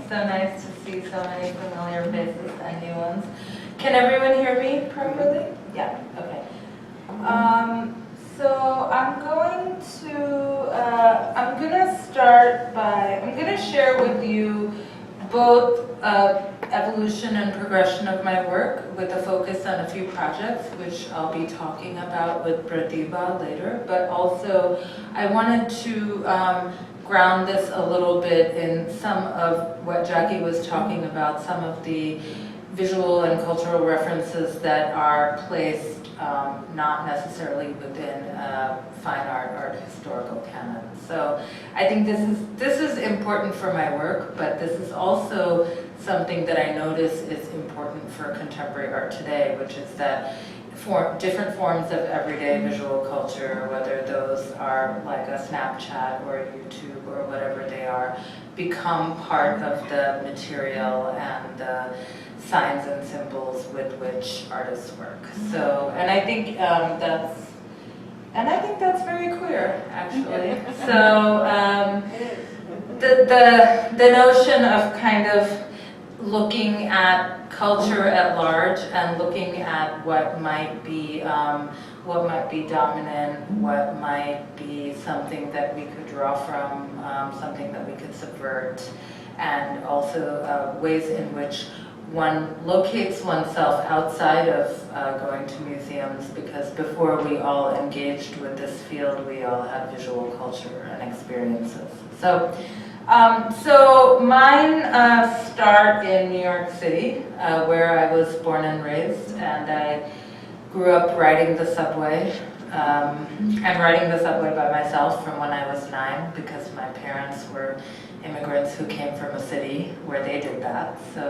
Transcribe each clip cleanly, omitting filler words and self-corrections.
so nice to see so many familiar faces and new ones. Can everyone hear me properly? Yeah, okay. So I'm going to start by, I'm going to share with you both evolution and progression of my work with a focus on a few projects, which I'll be talking about with Pratibha later, but also I wanted to ground this a little bit in some of what Jackie was talking about, some of the visual and cultural references that are placed not necessarily within fine art historical canon. So I think this is important for my work, but this is also something that I notice is important for contemporary art today, which is that different forms of everyday visual culture, whether those are like a Snapchat or a YouTube or whatever they are, become part of the material and the signs and symbols with which artists work. So, and I think that's very queer, actually. So, the notion of kind of looking at culture at large and looking at what might be dominant, what might be something that we could draw from, something that we could subvert, and also ways in which one locates oneself outside of going to museums, because before we all engaged with this field, we all had visual culture and experiences. So, so mine start in New York City, where I was born and raised, and I grew up riding the subway, and riding the subway by myself from when I was 9, because my parents were immigrants who came from a city where they did that. So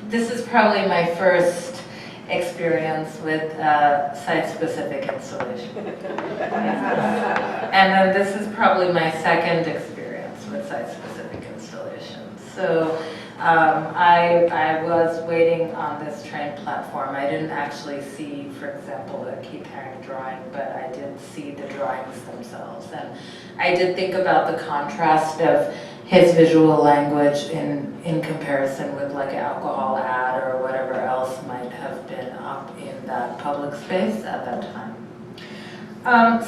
this is probably my first experience with site-specific installation. And then this is probably my second experience with site-specific installation. So I was waiting on this train platform. I didn't actually see, for example, a Keith Haring drawing, but I did see the drawings themselves. And I did think about the contrast of his visual language in comparison with like an alcohol ad or whatever else might have been up in that public space at that time.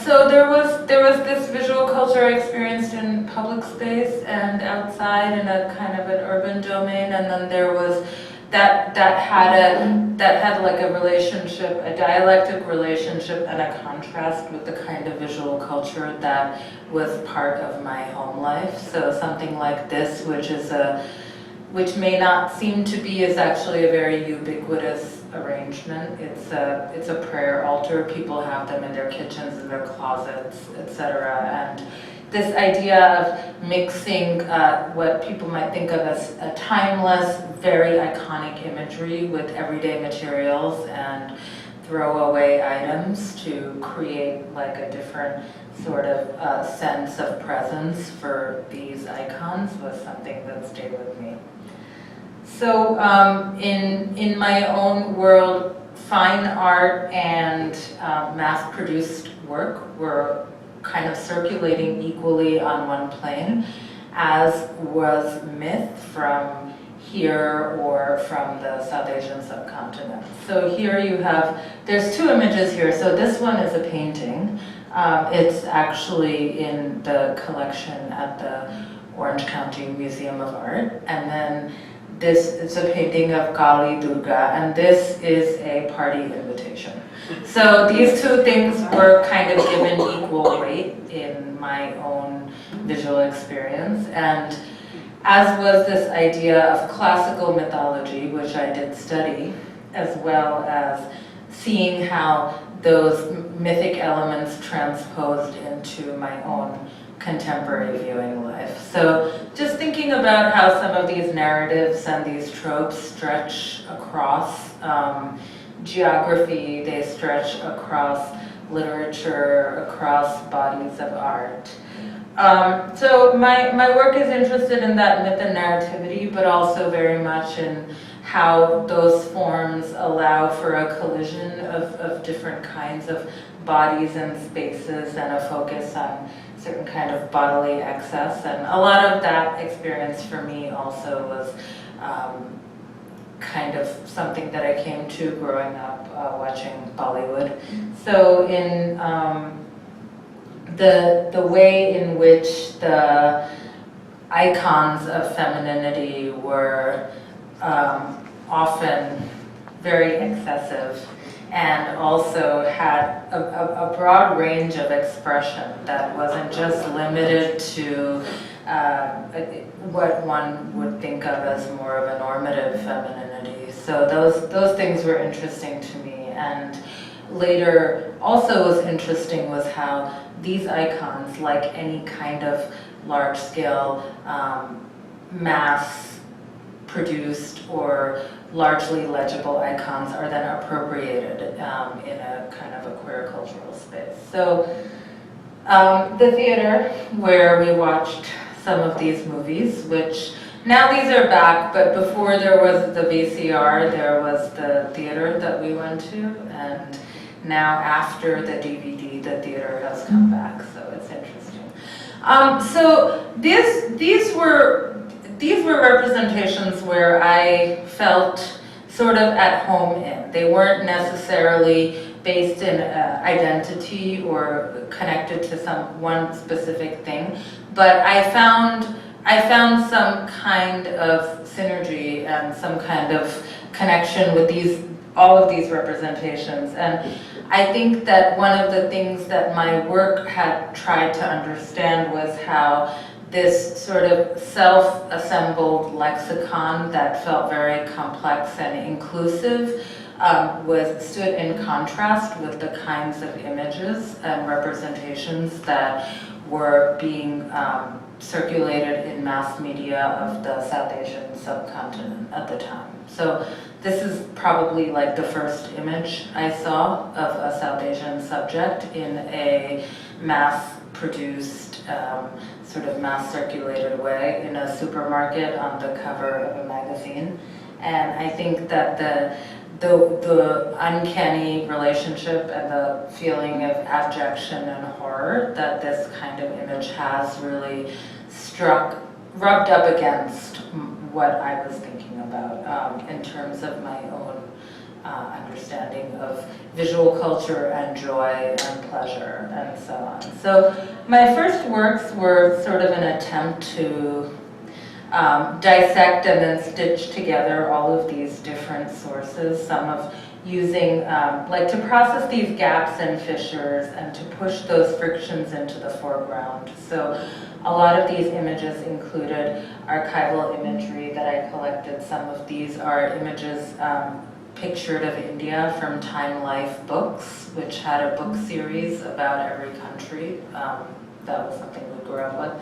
So there was this visual culture I experienced in public space and outside in a kind of an urban domain, and then there was that had like a relationship, a dialectic relationship and a contrast with the kind of visual culture that was part of my home life. So something like this, which may not seem to be, is actually a very ubiquitous arrangement. It's a prayer altar. People have them in their kitchens, in their closets, etc. And this idea of mixing what people might think of as a timeless, very iconic imagery with everyday materials and throwaway items to create like a different sort of sense of presence for these icons was something that stayed with me. So in my own world, fine art and mass-produced work were kind of circulating equally on one plane, as was myth from here or from the South Asian subcontinent. So here you have, there's two images here. So this one is a painting. It's actually in the collection at the Orange County Museum of Art. And then this is a painting of Kali Durga, and this is a party invitation. So these two things were kind of given equal weight in my own visual experience. And as was this idea of classical mythology, which I did study, as well as seeing how those mythic elements transposed into my own contemporary viewing life. So just thinking about how some of these narratives and these tropes stretch across geography, they stretch across literature, across bodies of art. So my work is interested in that myth and narrativity, but also very much in how those forms allow for a collision of different kinds of bodies and spaces, and a focus on certain kind of bodily excess. And a lot of that experience for me also was kind of something that I came to growing up watching Bollywood. So in the way in which the icons of femininity were often very excessive and also had a broad range of expression that wasn't just limited to what one would think of as more of a normative femininity. So those things were interesting to me. And later also was interesting was how these icons, like any kind of large-scale mass-produced or largely legible icons, are then appropriated in a kind of a queer cultural space. So the theater, where we watched some of these movies, which now these are back, but before there was the VCR, there was the theater that we went to, and now after the DVD, the theater has come back, so it's interesting. So these were representations where I felt sort of at home in. They weren't necessarily based in identity or connected to one specific thing, but I found some kind of synergy and some kind of connection with all of these representations. And I think that one of the things that my work had tried to understand was how this sort of self-assembled lexicon that felt very complex and inclusive stood in contrast with the kinds of images and representations that were being circulated in mass media of the South Asian subcontinent at the time. So this is probably like the first image I saw of a South Asian subject in a mass-produced, sort of mass-circulated way in a supermarket on the cover of a magazine. And I think that the uncanny relationship and the feeling of abjection and horror that this kind of image has really rubbed up against what I was thinking about in terms of my own understanding of visual culture and joy and pleasure and so on. So my first works were sort of an attempt to dissect and then stitch together all of these different sources, some of using, like to process these gaps and fissures and to push those frictions into the foreground. So a lot of these images included archival imagery that I collected. Some of these are images pictured of India from Time Life books, which had a book series about every country. That was something we grew up with.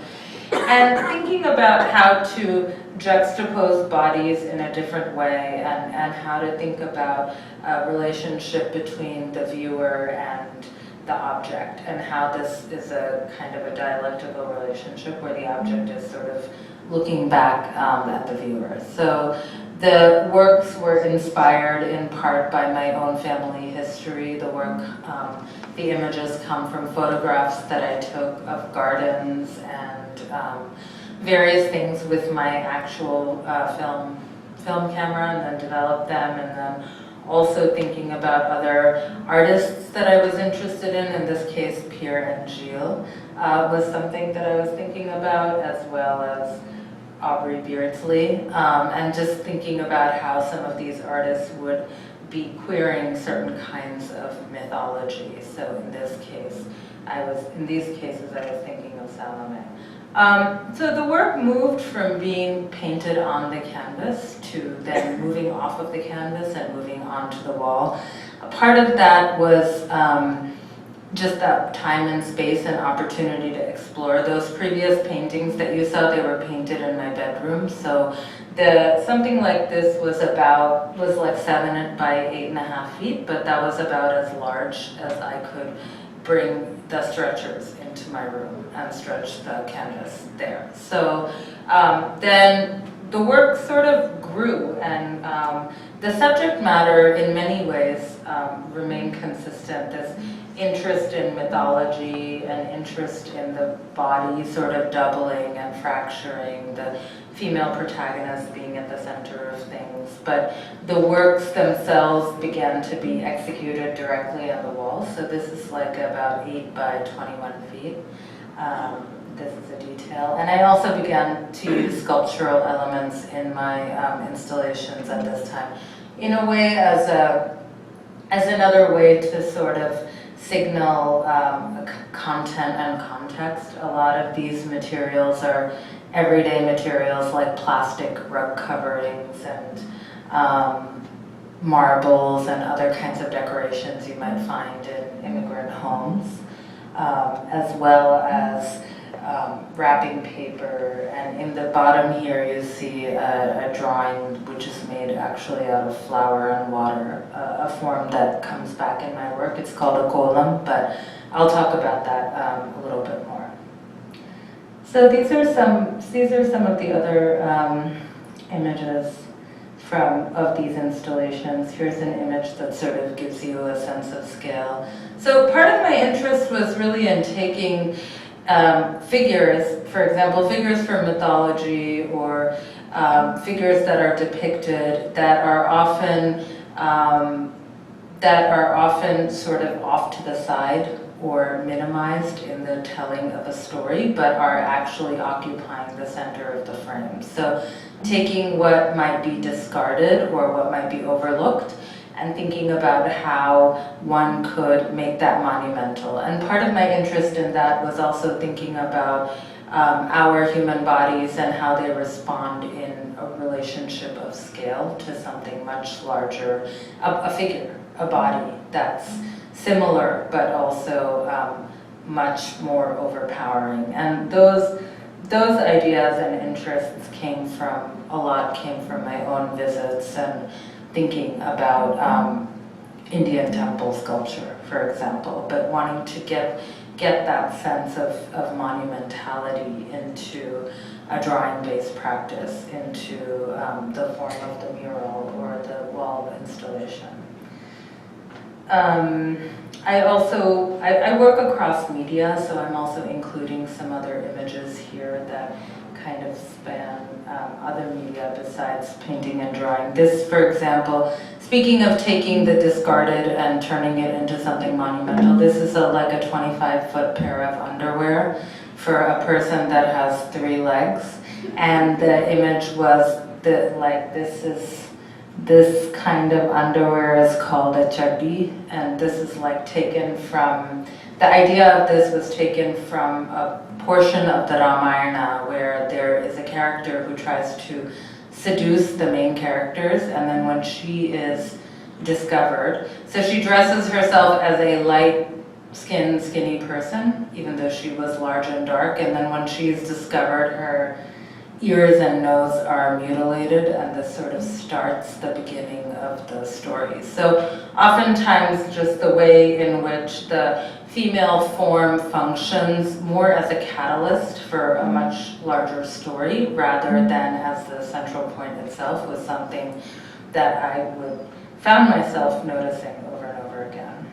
And thinking about how to juxtapose bodies in a different way and how to think about a relationship between the viewer and the object, and how this is a kind of a dialectical relationship where the object is sort of looking back at the viewer. So the works were inspired in part by my own family history. The images come from photographs that I took of gardens and various things with my actual film camera, and then developed them, and then also thinking about other artists that I was interested in this case Pierre and Gilles was something that I was thinking about, as well as Aubrey Beardsley, and just thinking about how some of these artists would be queering certain kinds of mythology. So in these cases I was thinking of Salome. So the work moved from being painted on the canvas to then moving off of the canvas and moving onto the wall. A part of that was just that time and space and opportunity to explore those previous paintings that you saw. They were painted in my bedroom. So something like this was like 7 by 8.5 feet, but that was about as large as I could bring the stretchers into my room and stretch the canvas there. So then the work sort of grew, and the subject matter in many ways remained consistent. This interest in mythology, an interest in the body sort of doubling and fracturing, the female protagonist being at the center of things. But the works themselves began to be executed directly on the wall. So this is like about 8 by 21 feet. This is a detail. And I also began to use sculptural elements in my installations at this time, in a way as another way to sort of signal content and context. A lot of these materials are everyday materials like plastic rug coverings and marbles and other kinds of decorations you might find in immigrant homes, as well as wrapping paper. And in the bottom here you see a drawing which is made actually out of flour and water, a form that comes back in my work. It's called a golem, but I'll talk about that a little bit more. So these are some of the other images of these installations. Here's an image that sort of gives you a sense of scale. So part of my interest was really in taking figures, for example, figures from mythology or figures that are depicted that are often sort of off to the side or minimized in the telling of a story, but are actually occupying the center of the frame. So taking what might be discarded or what might be overlooked and thinking about how one could make that monumental. And part of my interest in that was also thinking about our human bodies and how they respond in a relationship of scale to something much larger, a figure, a body that's similar but also much more overpowering. And those ideas and interests came from my own visits and thinking about Indian temple sculpture, for example, but wanting to get that sense of monumentality into a drawing-based practice, into the form of the mural or the wall installation. I work across media, so I'm also including some other images here that kind of span other media besides painting and drawing. This, for example, speaking of taking the discarded and turning it into something monumental, this is like a 25-foot pair of underwear for a person that has 3 legs. And the image was this kind of underwear is called a chaddi, and this is taken from, the idea of this was taken from a portion of the Ramayana where there is a character who tries to seduce the main characters, and then when she is discovered, so she dresses herself as a light-skinned, skinny person, even though she was large and dark, and then when she's discovered, her ears and nose are mutilated, and this sort of starts the beginning of the story. So oftentimes just the way in which the female form functions more as a catalyst for a much larger story rather than as the central point itself was something that I found myself noticing over and over again.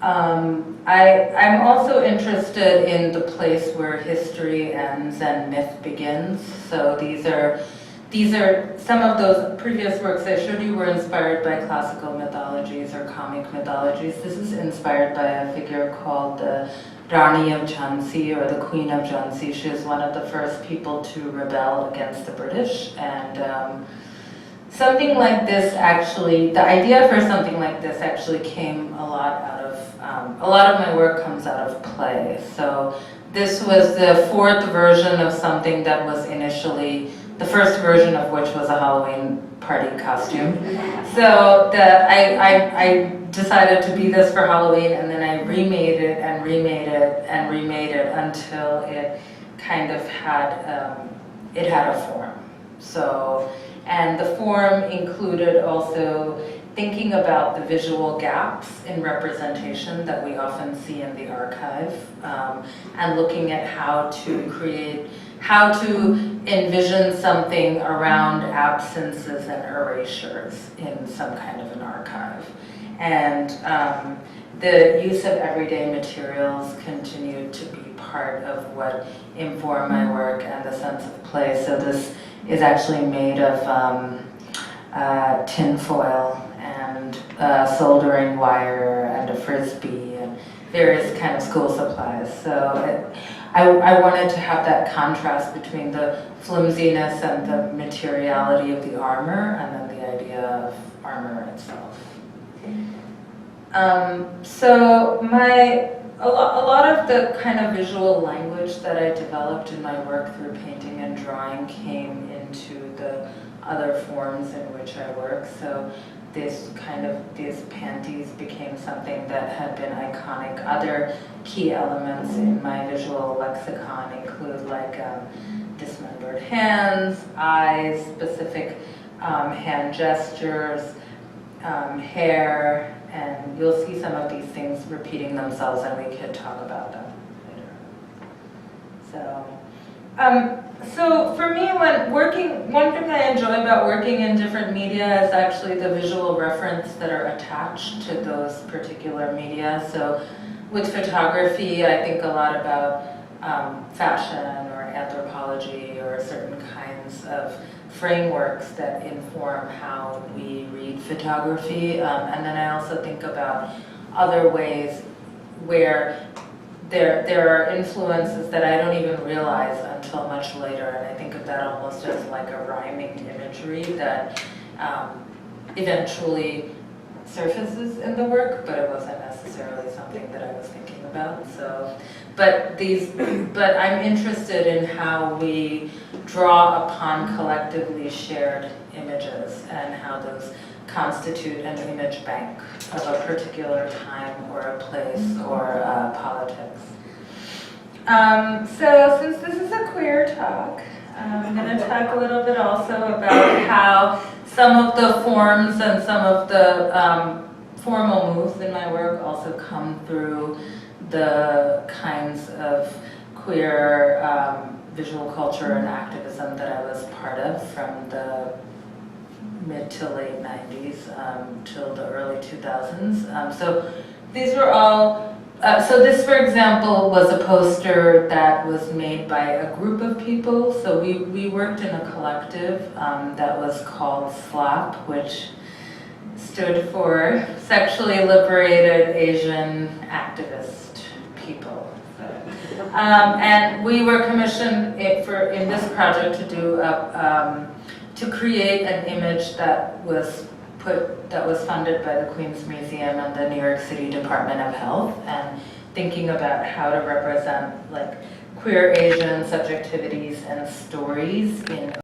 I'm also interested in the place where history ends and myth begins. So these are some of those previous works I showed you were inspired by classical mythologies or comic mythologies. This is inspired by a figure called the Rani of Jhansi, or the Queen of Jhansi. She was one of the first people to rebel against the British, and something like this actually, the idea for something like this actually came a lot of my work comes out of play. So this was the 4th version of something that was initially, the first version of which was a Halloween party costume. So I decided to be this for Halloween, and then I remade it and remade it and remade it until it kind of had a form. So, and the form included also thinking about the visual gaps in representation that we often see in the archive, and looking at how to envision something around absences and erasures in some kind of an archive. And the use of everyday materials continued to be part of what informed my work and the sense of place. So this is actually made of tin foil and soldering wire and a frisbee and various kind of school supplies. So I wanted to have that contrast between the flimsiness and the materiality of the armor and then the idea of armor itself. So a lot of the kind of visual language that I developed in my work through painting and drawing came into the other forms in which I work. So these panties became something that had been iconic. Other key elements in my visual lexicon include like dismembered hands, eyes, specific hand gestures, hair, and you'll see some of these things repeating themselves, and we could talk about them later. So for me, when working, one thing I enjoy about working in different media is actually the visual reference that are attached to those particular media. So with photography, I think a lot about fashion or anthropology or certain kinds of frameworks that inform how we read photography. And then I also think about other ways where there are influences that I don't even realize until much later, and I think of that almost as like a rhyming imagery that eventually surfaces in the work, but it wasn't necessarily something that I was thinking about. So, but I'm interested in how we draw upon collectively shared images and how those constitute an image bank of a particular time or a place or politics. So since this is a queer talk, I'm going to talk a little bit also about how some of the forms and some of the formal moves in my work also come through the kinds of queer visual culture and activism that I was part of from the mid to late 90s till the early 2000s. So these were all, so this, for example, was a poster that was made by a group of people. So we worked in a collective that was called SLAP, which stood for Sexually Liberated Asian Activist People. And we were commissioned in this project to do to create an image that was funded by the Queens Museum and the New York City Department of Health, and thinking about how to represent like queer Asian subjectivities and stories in